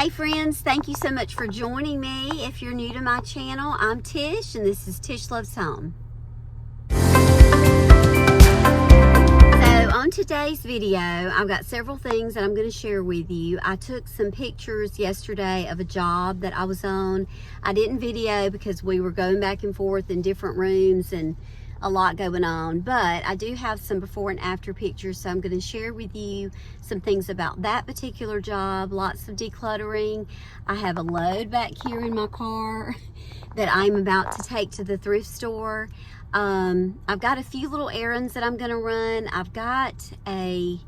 Hey friends, thank you so much for joining me. If you're new to my channel, I'm Tish and this is Tish Loves Home. So on today's video, I've got several things that I'm going to share with you. I took some pictures yesterday of a job that I was on. I didn't video because we were going back and forth in different rooms and a lot going on, but I do have some before and after pictures, so I'm going to share with you some things about that particular job. Lots of decluttering. I have a load back here in my car that I'm about to take to the thrift store. I've got a few little errands that I'm going to run. I've got a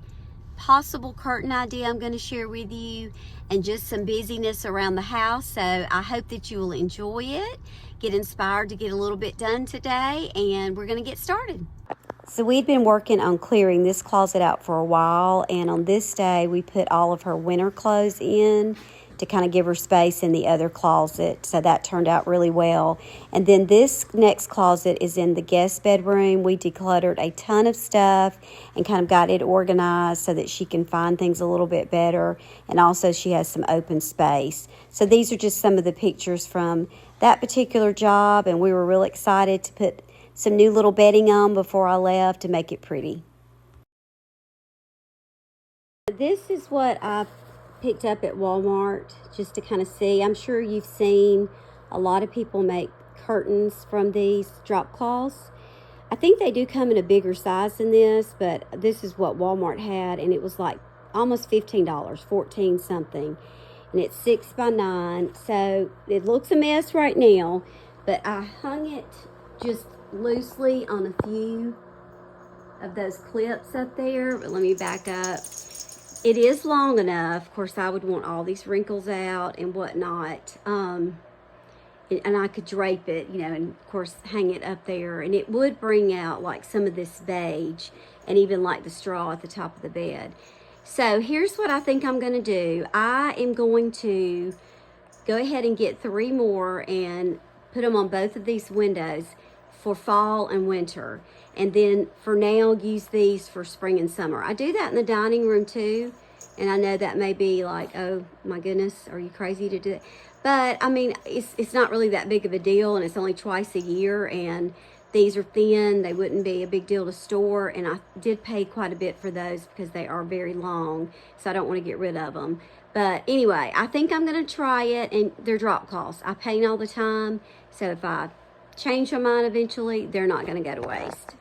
possible curtain idea I'm going to share with you, and just some busyness around the house. So I hope that you will enjoy it, get inspired to get a little bit done today, and we're going to get started. So we'd been working on clearing this closet out for a while, and on this day we put all of her winter clothes in to kind of give her space in the other closet. So that turned out really well. And then this next closet is in the guest bedroom. We decluttered a ton of stuff and kind of got it organized so that she can find things a little bit better. And also she has some open space. So these are just some of the pictures from that particular job. And we were real excited to put some new little bedding on before I left to make it pretty. This is what I picked up at Walmart just to kind of see. I'm sure you've seen a lot of people make curtains from these drop cloths. I think they do come in a bigger size than this, but this is what Walmart had, and it was like almost $15, 14 something, and it's 6 by 9. So it looks a mess right now, but I hung it just loosely on a few of those clips up there. But let me back up. It is long enough. Of course, I would want all these wrinkles out and whatnot. And I could drape it, you know, and of course hang it up there. And it would bring out like some of this beige and even like the straw at the top of the bed. So here's what I think I'm going to do. I am going to go ahead and get 3 more and put them on both of these windows for fall and winter. And then for now, use these for spring and summer. I do that in the dining room too. And I know that may be like, oh my goodness, are you crazy to do that? But I mean, it's not really that big of a deal, and it's only twice a year, and these are thin. They wouldn't be a big deal to store, and I did pay quite a bit for those because they are very long, so I don't want to get rid of them. But anyway, I think I'm going to try it, and they're drop cloths. I paint all the time, so if I change my mind eventually, they're not going to go to waste.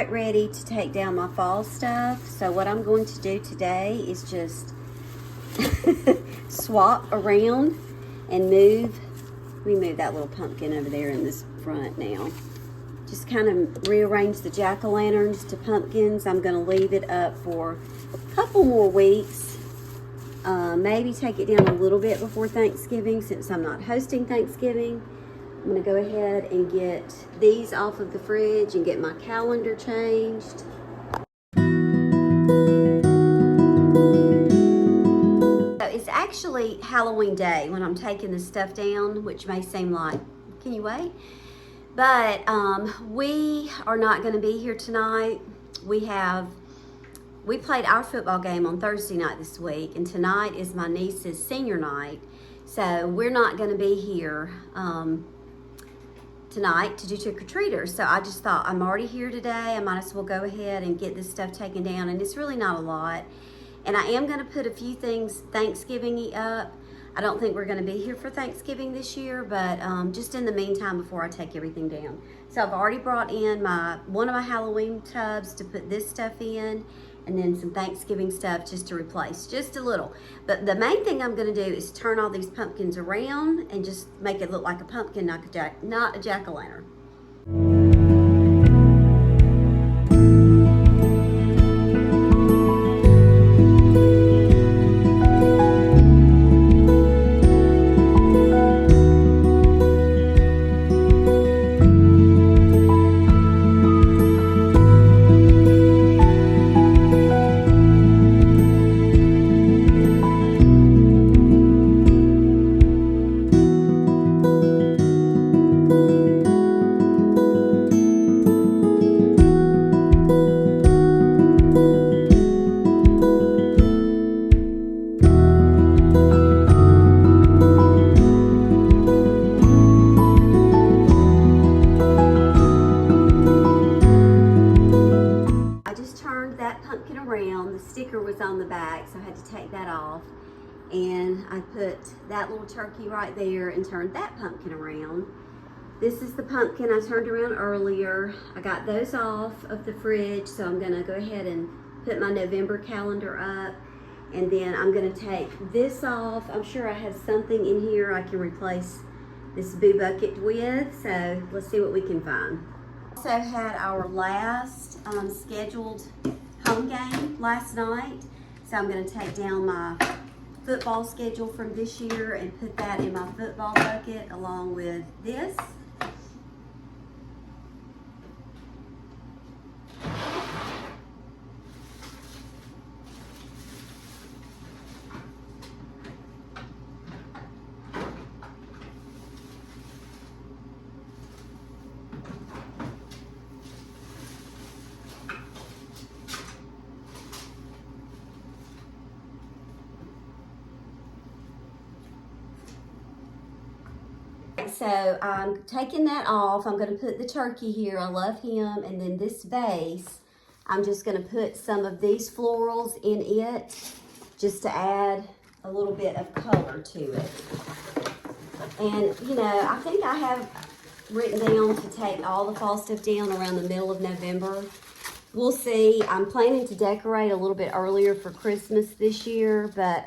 Ready to take down my fall stuff. So what I'm going to do today is just swap around and remove that little pumpkin over there in this front now. Just kind of rearrange the jack-o'-lanterns to pumpkins. I'm going to leave it up for a couple more weeks. Maybe take it down a little bit before Thanksgiving, since I'm not hosting Thanksgiving. I'm going to go ahead and get these off of the fridge and get my calendar changed. So it's actually Halloween day when I'm taking this stuff down, which may seem like, can you wait? But we are not going to be here tonight. We played our football game on Thursday night this week, and tonight is my niece's senior night. So we're not going to be here tonight to do trick-or-treaters. So I just thought, I'm already here today, I might as well go ahead and get this stuff taken down, and it's really not a lot. And I am gonna put a few things Thanksgiving-y up. I don't think we're gonna be here for Thanksgiving this year, but just in the meantime before I take everything down. So I've already brought in one of my Halloween tubs to put this stuff in, and then some Thanksgiving stuff just to replace, just a little. But the main thing I'm gonna do is turn all these pumpkins around and just make it look like a pumpkin, not a jack-o'-lantern. Around. The sticker was on the back, so I had to take that off, and I put that little turkey right there and turned that pumpkin around. This is the pumpkin I turned around earlier. I got those off of the fridge, so I'm gonna go ahead and put my November calendar up, and then I'm gonna take this off. I'm sure I have something in here I can replace this boo bucket with, so let's see what we can find. Also had our last scheduled home game last night, so I'm going to take down my football schedule from this year and put that in my football bucket along with this. So I'm taking that off. I'm going to put the turkey here. I love him. And then this vase, I'm just going to put some of these florals in it just to add a little bit of color to it. And, you know, I think I have written down to take all the fall stuff down around the middle of November. We'll see. I'm planning to decorate a little bit earlier for Christmas this year, but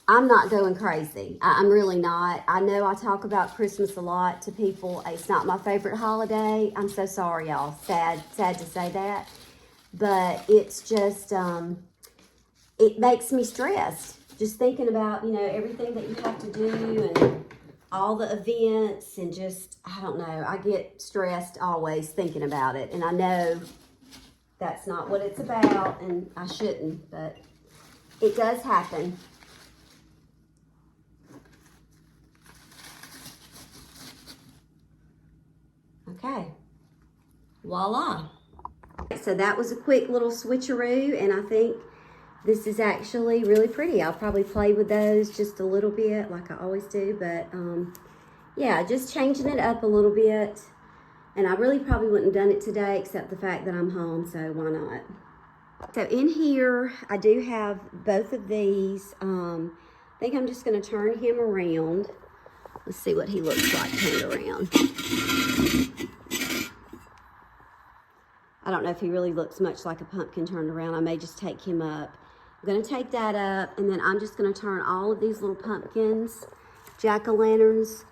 I'm not going crazy. I'm really not. I know I talk about Christmas a lot to people. It's not my favorite holiday. I'm so sorry, y'all. Sad to say that. But it's just, it makes me stressed. Just thinking about, you know, everything that you have to do and all the events and just, I don't know. I get stressed always thinking about it. And I know that's not what it's about, and I shouldn't, but it does happen. Okay, voila. So that was a quick little switcheroo, and I think this is actually really pretty. I'll probably play with those just a little bit like I always do, but yeah, just changing it up a little bit. And I really probably wouldn't have done it today except the fact that I'm home, so why not? So in here, I do have both of these. I think I'm just gonna turn him around. Let's see what he looks like turned around. I don't know if he really looks much like a pumpkin turned around. I may just take him up. I'm gonna take that up, and then I'm just gonna turn all of these little pumpkins, jack-o'-lanterns,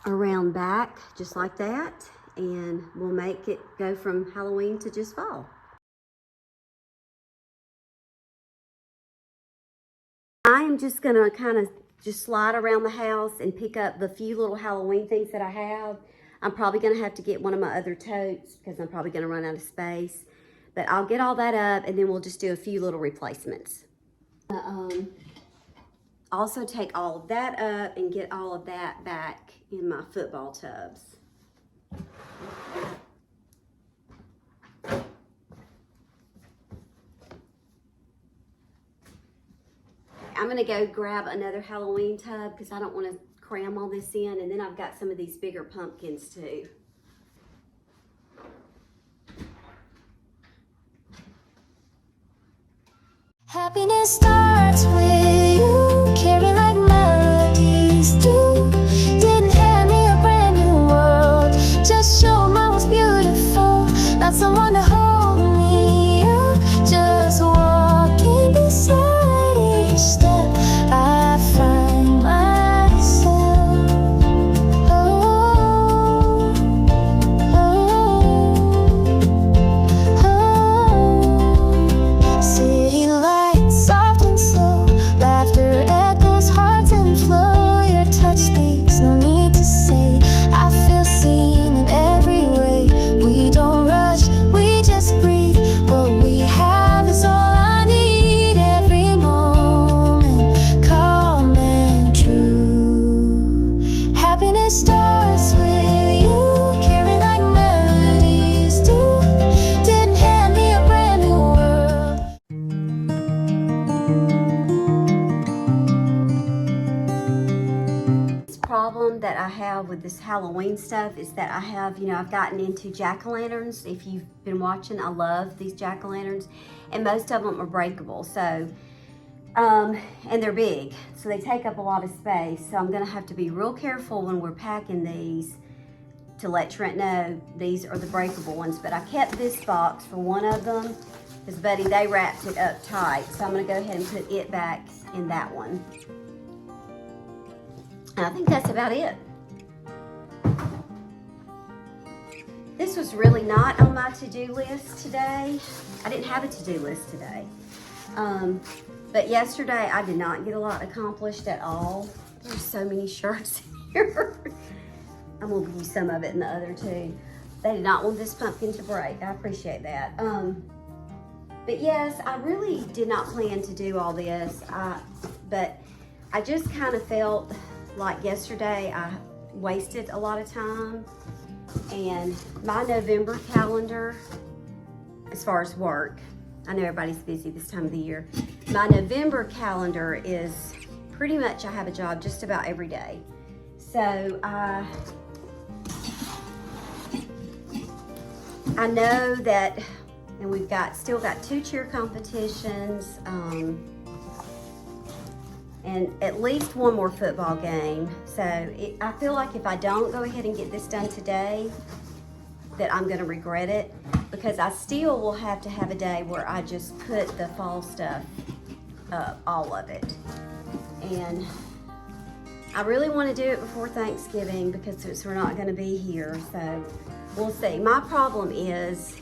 around back, just like that, and we'll make it go from Halloween to just fall. I am just gonna kind of just slide around the house and pick up the few little Halloween things that I have. I'm probably gonna have to get one of my other totes because I'm probably gonna run out of space. But I'll get all that up, and then we'll just do a few little replacements. Also take all of that up and get all of that back in my football tubs. I'm gonna go grab another Halloween tub because I don't want to cram all this in, and then I've got some of these bigger pumpkins too. Happiness starts with you, carry like melodies do. Didn't hand me a brand new world, just show mine was beautiful. Not someone to hold me up, just walking beside each step. I find myself. Oh, oh, oh. City lights, soft and slow, laughter echoes, hearts in flow. Your touch speaks, no need to say. I feel seen in every way. We don't rush, we just breathe. What we have is all I need. Every moment, calm and true. Happiness starts with you, carry like melodies do. Didn't hand me a brand new world. This problem that I have with this Halloween stuff is that I have, I've gotten into jack-o'-lanterns. If you've been watching, I love these jack-o'-lanterns, and most of them are breakable. So, and they're big, so they take up a lot of space. So I'm gonna have to be real careful when we're packing these to let Trent know these are the breakable ones. But I kept this box for one of them because, buddy, they wrapped it up tight. So I'm gonna go ahead and put it back in that one. And I think that's about it. This was really not on my to-do list today. I didn't have a to-do list today. But yesterday I did not get a lot accomplished at all. There's so many shirts here. I'm gonna give you some of it in the other two. They did not want this pumpkin to break. I appreciate that. But yes, I really did not plan to do all this. But I just kind of felt like yesterday I wasted a lot of time, and my November calendar, as far as work, I know everybody's busy this time of the year. My November calendar is pretty much, I have a job just about every day. So I know that, and we've still got 2 cheer competitions, and at least 1 more football game. So I feel like if I don't go ahead and get this done today, that I'm gonna regret it, because I still will have to have a day where I just put the fall stuff up, all of it. And I really wanna do it before Thanksgiving because we're not gonna be here, so we'll see. My problem is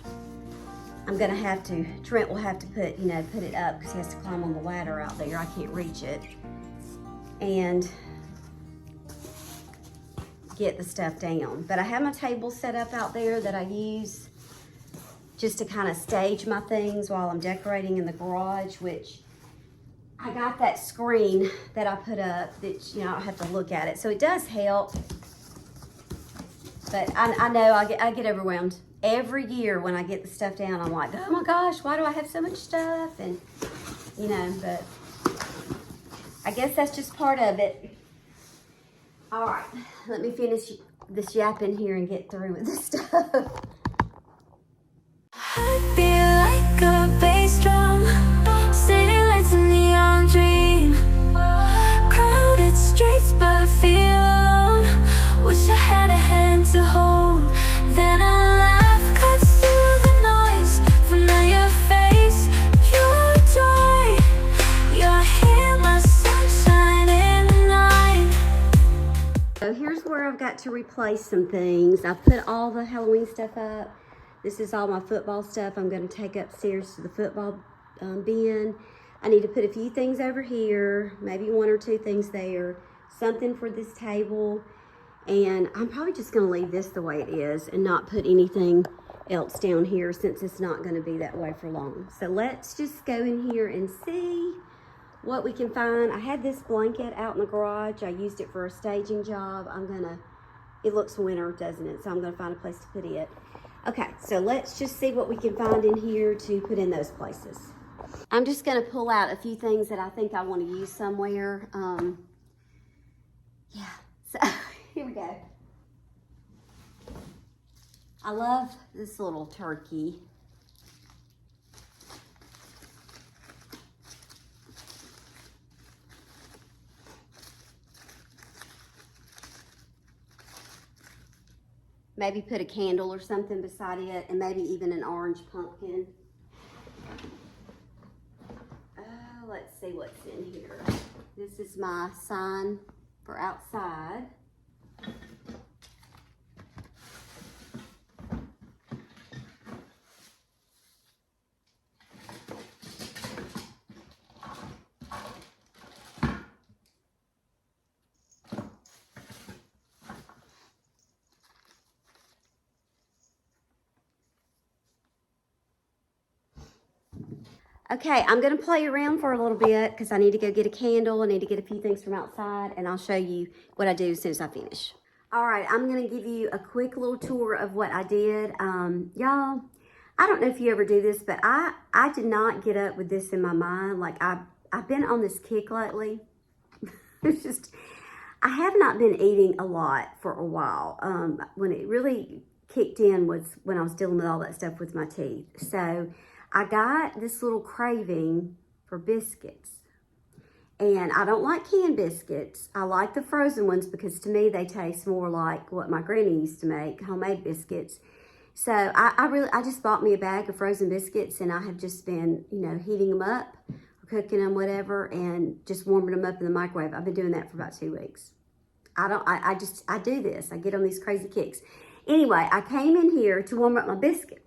Trent will have to put it up because he has to climb on the ladder out there. I can't reach it. And get the stuff down. But I have my table set up out there that I use just to kind of stage my things while I'm decorating in the garage, which I got that screen that I put up that, I have to look at it. So it does help. But I know I get overwhelmed. Every year when I get the stuff down, I'm like, oh my gosh, why do I have so much stuff? And, but I guess that's just part of it. All right, let me finish this yapping here and get through with this stuff. I feel like a bass drum, city lights and neon dream. Crowded streets, but I feel alone. Wish I had a hand to hold. Then a laugh cuts through the noise. Familiar face, your joy. You're here, my sunshine in the night. So here's where I've got to replace some things. I've put all the Halloween stuff up. This is all my football stuff I'm going to take upstairs to the football bin. I need to put a few things over here, maybe 1 or 2 things there, something for this table, and I'm probably just going to leave this the way it is and not put anything else down here since it's not going to be that way for long. So let's just go in here and see what we can find. I had this blanket out in the garage. I used it for a staging job. It looks winter, doesn't it? So I'm going to find a place to put it. Okay, so let's just see what we can find in here to put in those places. I'm just going to pull out a few things that I think I want to use somewhere. Yeah, So here we go. I love this little turkey. Maybe put a candle or something beside it, and maybe even an orange pumpkin. Let's see what's in here. This is my sign for outside. Okay, I'm gonna play around for a little bit because I need to go get a candle. I need to get a few things from outside, and I'll show you what I do as soon as I finish. All right, I'm gonna give you a quick little tour of what I did. Y'all, I don't know if you ever do this, but I did not get up with this in my mind. Like I've been on this kick lately. It's just, I have not been eating a lot for a while. When it really kicked in was when I was dealing with all that stuff with my teeth. So I got this little craving for biscuits. And I don't like canned biscuits. I like the frozen ones because to me they taste more like what my granny used to make, homemade biscuits. So I just bought me a bag of frozen biscuits, and I have just been, you know, heating them up, or cooking them, whatever, and just warming them up in the microwave. I've been doing that for about 2 weeks. I do this. I get on these crazy kicks. Anyway, I came in here to warm up my biscuit.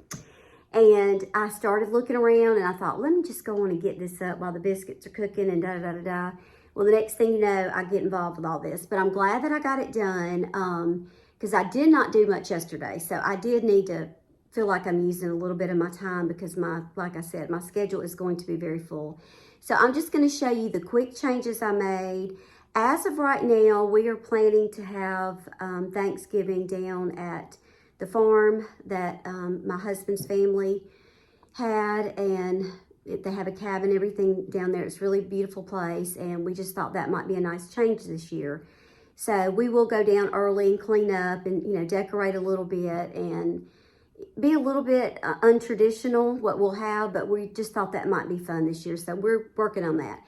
And I started looking around, and I thought, let me just go on and get this up while the biscuits are cooking and da-da-da-da-da. Well, the next thing you know, I get involved with all this. But I'm glad that I got it done because I did not do much yesterday. So I did need to feel like I'm using a little bit of my time because like I said, my schedule is going to be very full. So I'm just going to show you the quick changes I made. As of right now, we are planning to have Thanksgiving down at the farm that my husband's family had, and they have a cabin, everything down there. It's a really beautiful place, and we just thought that might be a nice change this year. So we will go down early and clean up and, you know, decorate a little bit and be a little bit untraditional what we'll have, but we just thought that might be fun this year. So we're working on that.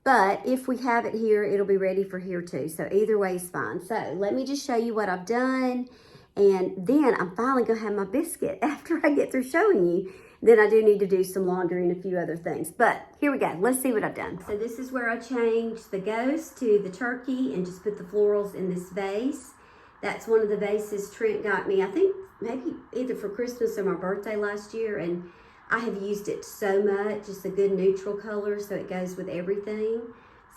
But if we have it here, it'll be ready for here too. So either way is fine. So let me just show you what I've done. And then I'm finally gonna have my biscuit after I get through showing you. Then I do need to do some laundry and a few other things. But here we go, let's see what I've done. So this is where I changed the ghost to the turkey and just put the florals in this vase. That's one of the vases Trent got me, I think maybe either for Christmas or my birthday last year. And I have used it so much, just a good neutral color so it goes with everything.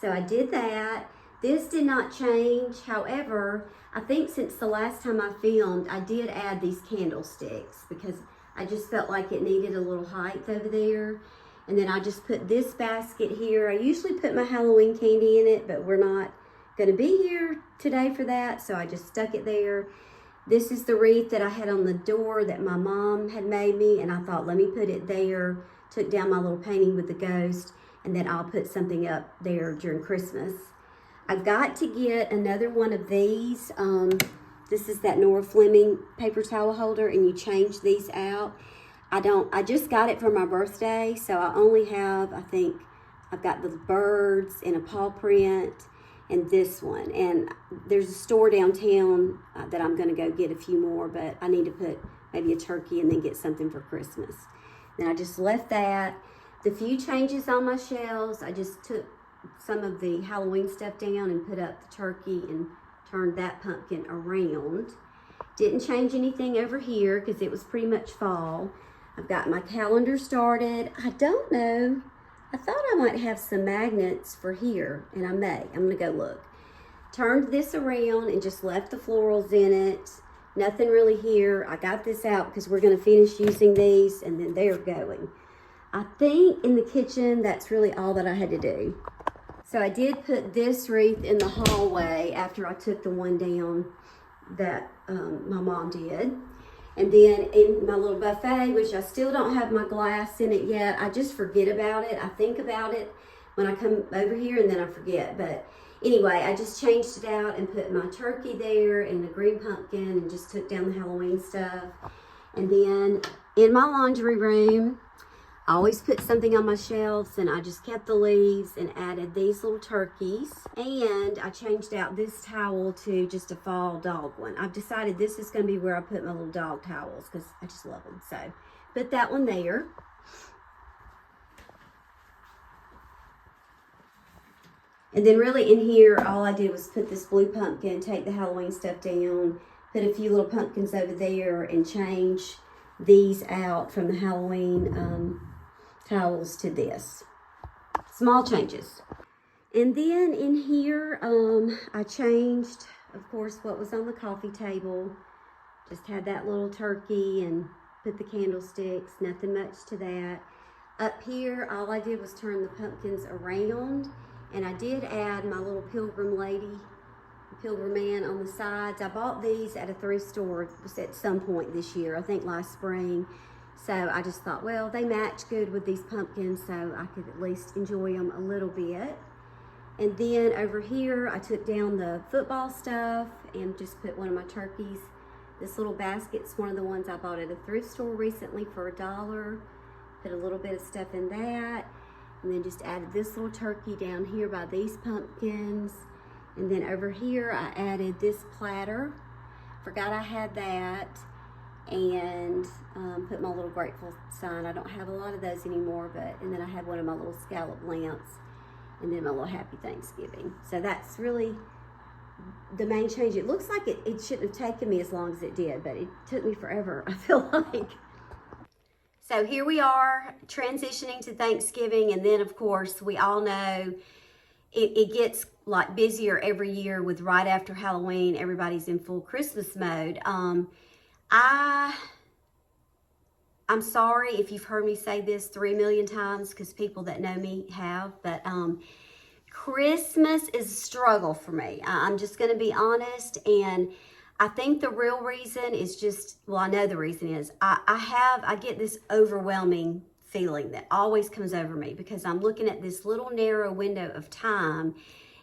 So I did that. This did not change. However, I think since the last time I filmed, I did add these candlesticks because I just felt like it needed a little height over there. And then I just put this basket here. I usually put my Halloween candy in it, but we're not going to be here today for that, so I just stuck it there. This is the wreath that I had on the door that my mom had made me, and I thought, let me put it there. Took down my little painting with the ghost, and then I'll put something up there during Christmas. I've got to get another one of these. This is that Nora Fleming paper towel holder, and you change these out. I just got it for my birthday, so I only have, I think, I've got the birds and a paw print and this one. And there's a store downtown that I'm gonna go get a few more, but I need to put maybe a turkey and then get something for Christmas. Then I just left that. The few changes on my shelves, I just took some of the Halloween stuff down and put up the turkey and turned that pumpkin around. Didn't change anything over here because it was pretty much fall. I've got my calendar started. I don't know. I thought I might have some magnets for here, and I may. I'm gonna go look. Turned this around and just left the florals in it. Nothing really here. I got this out because we're gonna finish using these and then they're going. I think in the kitchen, that's really all that I had to do. So I did put this wreath in the hallway after I took the one down that my mom did. And then in my little buffet, which I still don't have my glass in it yet, I just forget about it. I think about it when I come over here and then I forget. But Anyway, I just changed it out and put my turkey there and the green pumpkin and just took down the Halloween stuff. And then in my laundry room, I always put something on my shelves, and I just kept the leaves and added these little turkeys. And I changed out this towel to just a fall dog one. I've decided this is going to be where I put my little dog towels because I just love them. So put that one there. And then really in here, all I did was put this blue pumpkin, take the Halloween stuff down, put a few little pumpkins over there, and change these out from the Halloween towels to this. Small changes. And then in here, I changed, of course, what was on the coffee table. Just had that little turkey and put the candlesticks, nothing much to that. Up here, all I did was turn the pumpkins around, and I did add my little pilgrim lady, pilgrim man on the sides. I bought these at a thrift store at some point this year, I think last spring. So I just thought, well, they match good with these pumpkins, so I could at least enjoy them a little bit. And then over here, I took down the football stuff and just put one of my turkeys. This little basket's one of the ones I bought at a thrift store recently for $1. Put a little bit of stuff in that. And then just added this little turkey down here by these pumpkins. And then over here, I added this platter. Forgot I had that. And put my little grateful sign. I don't have a lot of those anymore, and then I had one of my little scallop lamps, and then my little happy Thanksgiving. So that's really the main change. It looks like it shouldn't have taken me as long as it did, but it took me forever, I feel like. So here we are transitioning to Thanksgiving, and then of course we all know it gets like busier every year with right after Halloween, everybody's in full Christmas mode. I'm sorry if you've heard me say this 3 million times, because people that know me have, but Christmas is a struggle for me. I'm just going to be honest, and I think the real reason is just, well, I know the reason is I get this overwhelming feeling that always comes over me because I'm looking at this little narrow window of time,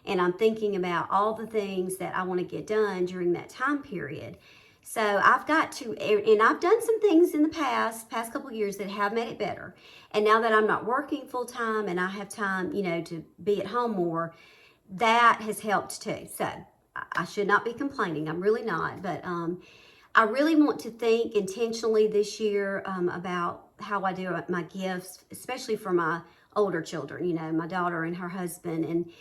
and I'm thinking about all the things that I want to get done during that time period. So I've got to, and I've done some things in the past couple of years that have made it better. And now that I'm not working full time and I have time, to be at home more, that has helped too. So I should not be complaining. I'm really not. But I really want to think intentionally this year about how I do my gifts, especially for my older children, my daughter and her husband. And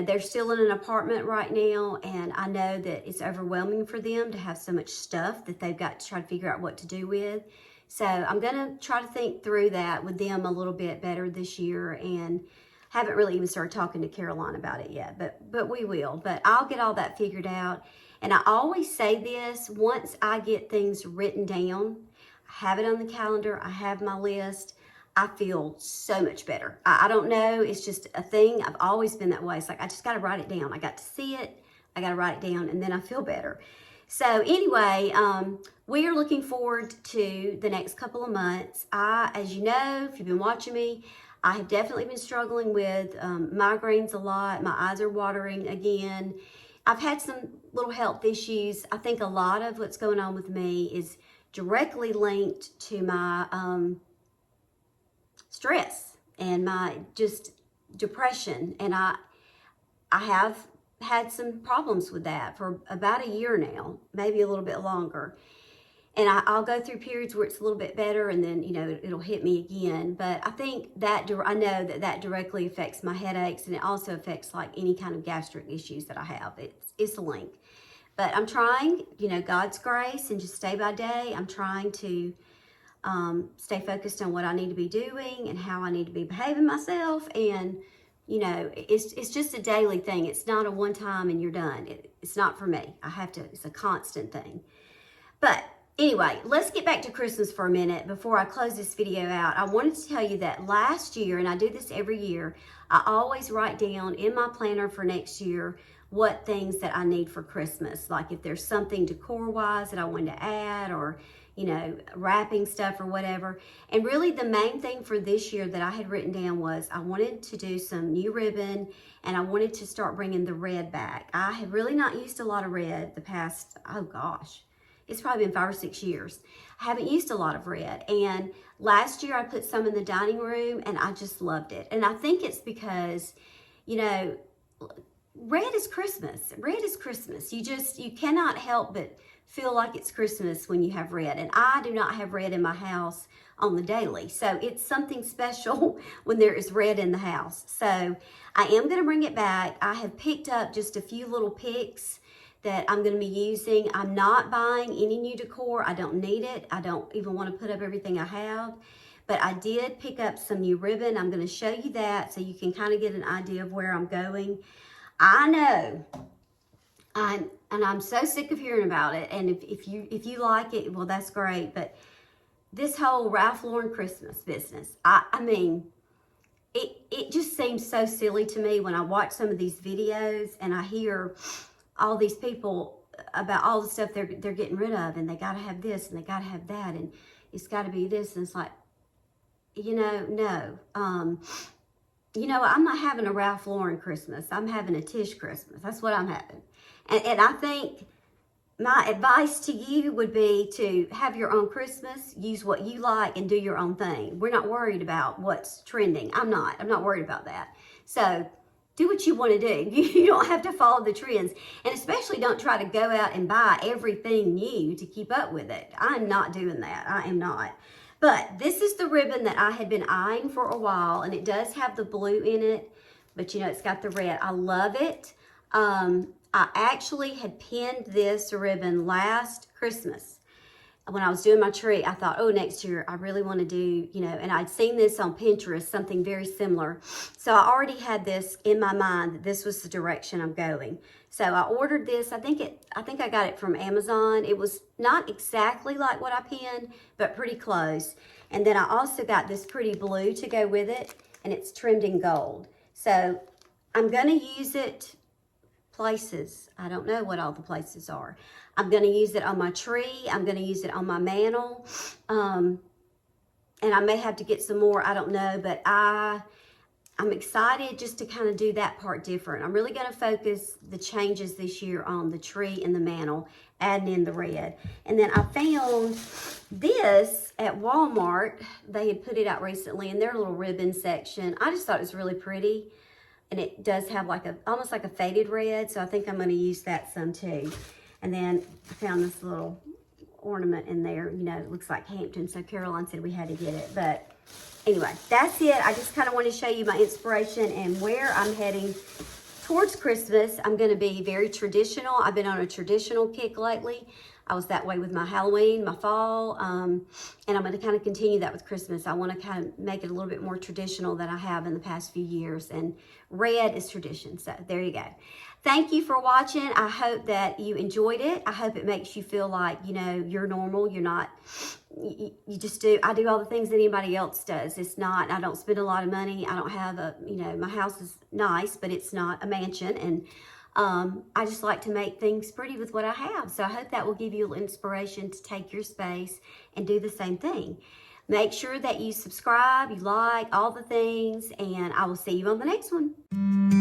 they're still in an apartment right now, and I know that it's overwhelming for them to have so much stuff that they've got to try to figure out what to do with. So I'm going to try to think through that with them a little bit better this year, and haven't really even started talking to Caroline about it yet, but we will. But I'll get all that figured out. And I always say this, once I get things written down, I have it on the calendar, I have my list, I feel so much better. I don't know. It's just a thing. I've always been that way. It's like, I just got to write it down. I got to see it. I got to write it down, and then I feel better. So anyway, we are looking forward to the next couple of months. As you know, if you've been watching me, I have definitely been struggling with migraines a lot. My eyes are watering again. I've had some little health issues. I think a lot of what's going on with me is directly linked to my stress and my just depression, and I have had some problems with that for about a year now, maybe a little bit longer. And I'll go through periods where it's a little bit better, and then it'll hit me again. But I think that I know that directly affects my headaches, and it also affects like any kind of gastric issues that I have. It's a link. But I'm trying, God's grace, and just day by day, I'm trying to stay focused on what I need to be doing and how I need to be behaving myself. And it's just a daily thing. It's not a one time and you're done. It's not for me. It's a constant thing. But anyway, let's get back to Christmas for a minute before I close this video out. I wanted to tell you that last year, and I do this every year, I always write down in my planner for next year what things that I need for Christmas. Like if there's something decor-wise that I want to add, or you know, wrapping stuff or whatever. And really the main thing for this year that I had written down was I wanted to do some new ribbon, and I wanted to start bringing the red back. I have really not used a lot of red the past, oh gosh, it's probably been 5 or 6 years. I haven't used a lot of red. And last year I put some in the dining room and I just loved it. And I think it's because, you know, red is Christmas. Red is Christmas. You cannot help but feel like it's Christmas when you have red. And I do not have red in my house on the daily. So it's something special when there is red in the house. So I am going to bring it back. I have picked up just a few little picks that I'm going to be using. I'm not buying any new decor. I don't need it. I don't even want to put up everything I have. But I did pick up some new ribbon. I'm going to show you that so you can kind of get an idea of where I'm going. I know, I'm so sick of hearing about it. And if you like it, well, that's great. But this whole Ralph Lauren Christmas business, I mean, it just seems so silly to me when I watch some of these videos and I hear all these people about all the stuff they're getting rid of, and they got to have this and they got to have that, and it's got to be this, and it's like, you know, no. You know, I'm not having a Ralph Lauren Christmas. I'm having a Tish Christmas. That's what I'm having. And I think my advice to you would be to have your own Christmas, use what you like, and do your own thing. We're not worried about what's trending. I'm not worried about that. So do what you want to do. You don't have to follow the trends. And especially don't try to go out and buy everything new to keep up with it. I'm not doing that. I am not. But this is the ribbon that I had been eyeing for a while, and it does have the blue in it, but you know, it's got the red. I love it. I actually had pinned this ribbon last Christmas. When I was doing my tree, I thought, oh, next year I really want to do, you know, and I'd seen this on Pinterest, something very similar. So I already had this in my mind that this was the direction I'm going. So I ordered this. I think I got it from Amazon. It was not exactly like what I pinned, but pretty close. And then I also got this pretty blue to go with it, and it's trimmed in gold. So I'm going to use it places. I don't know what all the places are. I'm going to use it on my tree. I'm going to use it on my mantle. And I may have to get some more. I don't know. But I'm excited just to kind of do that part different. I'm really going to focus the changes this year on the tree and the mantle, adding in the red. And then I found this at Walmart. They had put it out recently in their little ribbon section. I just thought it was really pretty. And it does have like almost like a faded red. So I think I'm going to use that some too. And then I found this little ornament in there. You know, it looks like Hampton. So Caroline said we had to get it. But anyway, that's it. I just kind of want to show you my inspiration and where I'm heading towards Christmas. I'm going to be very traditional. I've been on a traditional kick lately. I was that way with my Halloween, my fall, and I'm going to kind of continue that with Christmas. I want to kind of make it a little bit more traditional than I have in the past few years, and red is tradition, so there you go. Thank you for watching. I hope that you enjoyed it. I hope it makes you feel like, you know, you're normal. You're not, you just do, I do all the things that anybody else does. It's not, I don't spend a lot of money. I don't have a, you know, my house is nice, but it's not a mansion, and I just like to make things pretty with what I have. So I hope that will give you inspiration to take your space and do the same thing. Make sure that you subscribe, you like all the things, and I will see you on the next one.